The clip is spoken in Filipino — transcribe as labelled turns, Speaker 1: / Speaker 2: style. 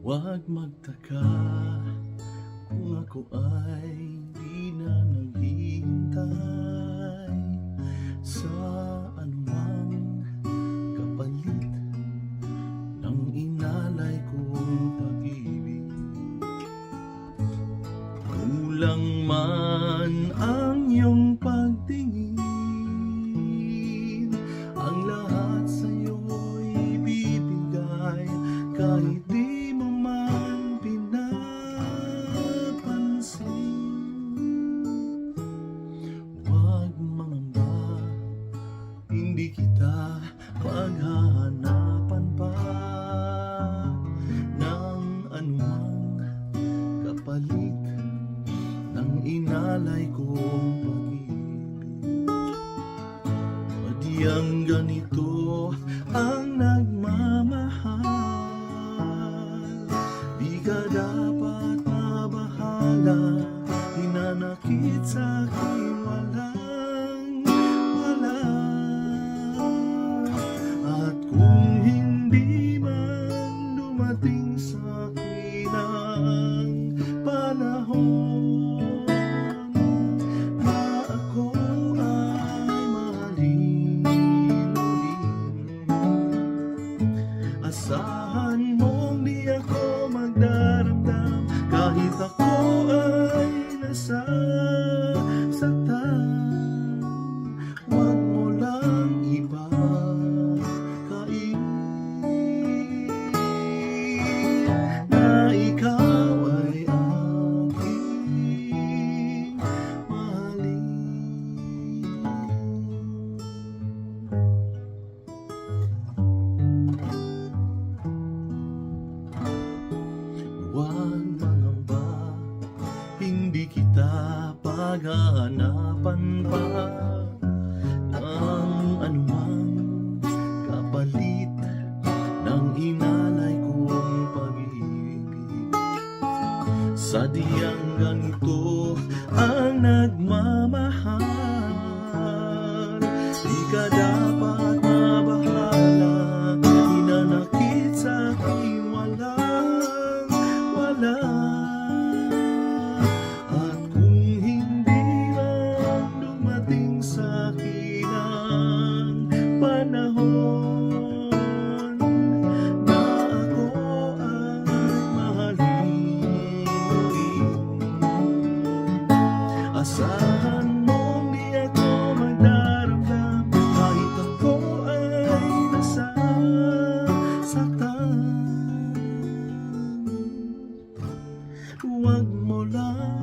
Speaker 1: Huwag magtaka kung ako ay di na naghihintay sa anumang kapalit ng inalay kong pag-ibig. Kulang man ang iyong pagtingin, ang lahat sa'yo'y bibigay kahit di mo man pinapansin. Huwag mangamba, hindi kita paghahanapan pa ng anumang kapalit ng inalay kong pag-ibig. Madyang ganito ang nagmamahal, di ka dapat mabahala, hinanakit sa'kin walang wala. At kung hindi man dumating sa'kin ang panahon na ako ay mahalin ulit, asahan mong di ako magdaramdam kahit ako ay nasasaktan. Huwag mo lang ipakain na ikaw ay aking mahalin. Huwag mangamba, hindi kita paghahanapan pa ng anumang kapalit ng inalay kong pag-ibig. Sadyang ganito ang nagmamahal, di ka dapat mabahala, hinanakit sa'kin walang wala. At kung hindi man dumating sa'kin ang panahon na ako ay mahalin ulit, asahan mong di ako magdaramdam kahit ako ay nasasaktan. Huwag mo lang